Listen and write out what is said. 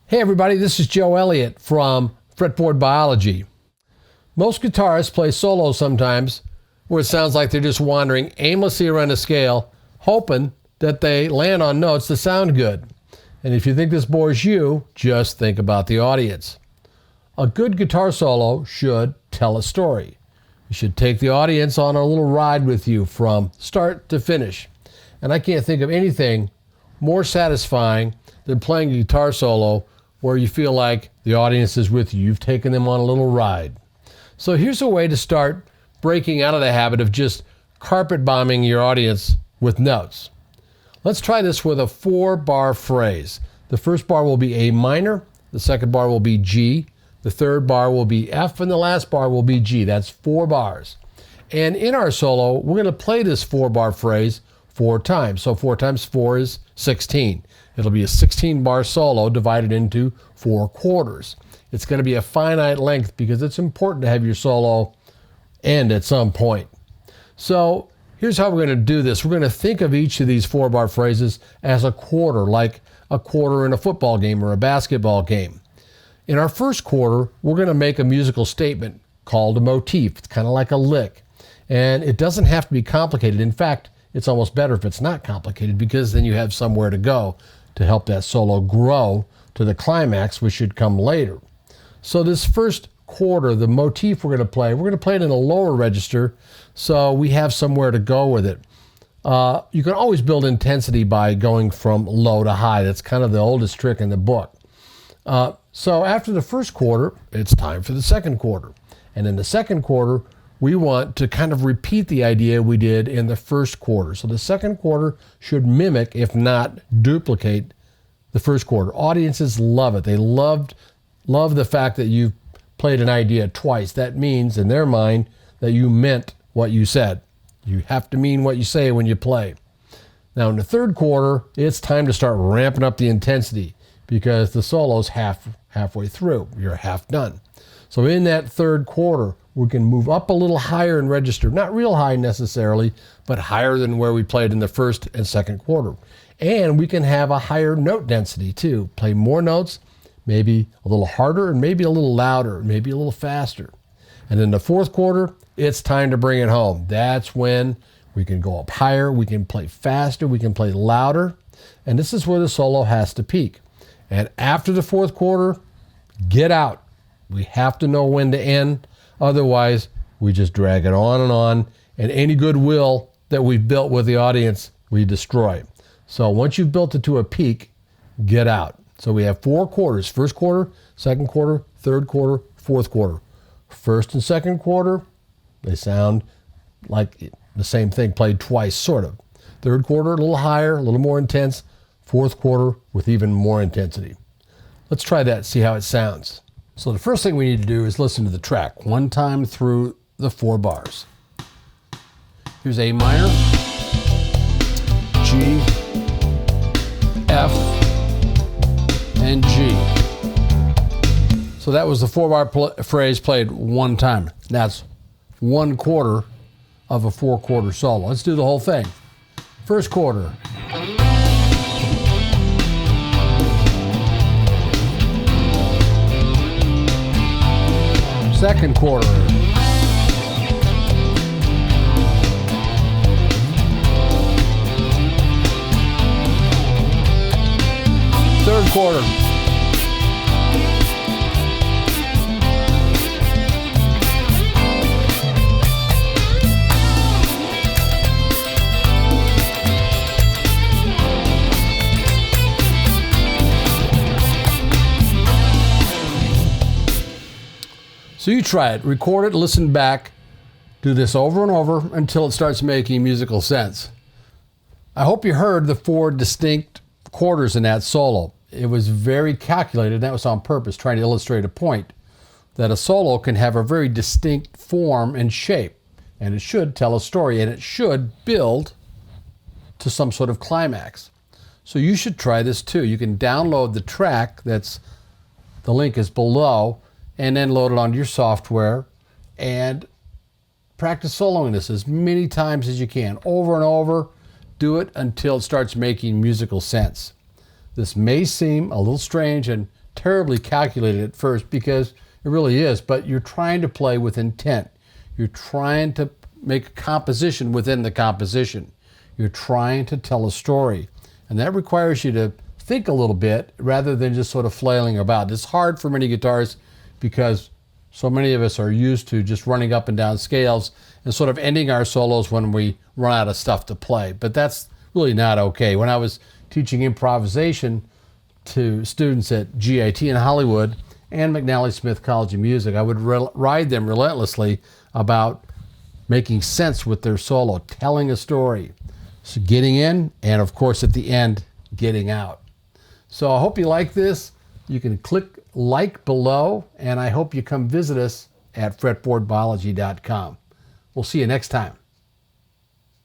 Hey everybody, this is Joe Elliott from Fretboard Biology. Most guitarists play solos sometimes where it sounds like they're just wandering aimlessly around a scale, hoping that they land on notes that sound good. And if you think this bores you, just think about the audience. A good guitar solo should tell a story. You should take the audience on a little ride with you from start to finish. And I can't think of anything more satisfying than playing a guitar solo where you feel like the audience is with you. You've taken them on a little ride. So here's a way to start breaking out of the habit of just carpet bombing your audience with notes. Let's try this with a 4-bar phrase. The first bar will be A minor, the second bar will be G, the third bar will be F, and the last bar will be G. That's 4 bars. And in our solo, we're going to play this 4-bar phrase 4 times. So 4 times 4 is 16. It'll be a 16-bar solo divided into 4 quarters. It's going to be a finite length because it's important to have your solo end at some point. So here's how we're going to do this. We're going to think of each of these 4-bar phrases as a quarter, like a quarter in a football game or a basketball game. In our first quarter, we're going to make a musical statement called a motif. It's kind of like a lick. And it doesn't have to be complicated. In fact, it's almost better if it's not complicated because then you have somewhere to go to help that solo grow to the climax, which should come later. So this first quarter, the motif we're going to play it in a lower register so we have somewhere to go with it. You can always build intensity by going from low to high. That's kind of the oldest trick in the book. So after the first quarter, it's time for the second quarter. And in the second quarter, we want to kind of repeat the idea we did in the first quarter. So the second quarter should mimic, if not duplicate, the first quarter. Audiences love it. They love the fact that you've played an idea twice. That means, in their mind, that you meant what you said. You have to mean what you say when you play. Now in the third quarter, it's time to start ramping up the intensity because the solo's halfway through. You're half done. So in that third quarter, we can move up a little higher in register. Not real high necessarily, but higher than where we played in the first and second quarter. And we can have a higher note density too. Play more notes, maybe a little harder, and maybe a little louder, maybe a little faster. And in the fourth quarter, it's time to bring it home. That's when we can go up higher, we can play faster, we can play louder. And this is where the solo has to peak. And after the fourth quarter, get out. We have to know when to end. Otherwise, we just drag it on, and any goodwill that we've built with the audience, we destroy. So once you've built it to a peak, get out. So we have 4 quarters: first quarter, second quarter, third quarter, fourth quarter. First and second quarter, they sound like the same thing played twice, sort of. Third quarter, a little higher, a little more intense. Fourth quarter with even more intensity. Let's try that, see how it sounds. So the first thing we need to do is listen to the track one time through the 4 bars. Here's A minor, G, F, and G. So that was the 4-bar phrase played one time. That's 1 quarter of a 4-quarter solo. Let's do the whole thing. First quarter. Second quarter. Third quarter. So you try it, record it, listen back, do this over and over until it starts making musical sense. I hope you heard the 4 distinct quarters in that solo. It was very calculated, that was on purpose, trying to illustrate a point that a solo can have a very distinct form and shape, and it should tell a story, and it should build to some sort of climax. So you should try this too. You can download the track, the link is below, and then load it onto your software and practice soloing this as many times as you can, over and over. Do it until it starts making musical sense. This may seem a little strange and terribly calculated at first, because it really is, but you're trying to play with intent. You're trying to make a composition within the composition. You're trying to tell a story. And that requires you to think a little bit rather than just sort of flailing about. It's hard for many guitarists because so many of us are used to just running up and down scales and sort of ending our solos when we run out of stuff to play. But that's really not okay. When I was teaching improvisation to students at GIT in Hollywood and McNally Smith College of Music, I would ride them relentlessly about making sense with their solo, telling a story. So getting in, and of course at the end, getting out. So I hope you like this. You can click like below, and I hope you come visit us at fretboardbiology.com. We'll see you next time.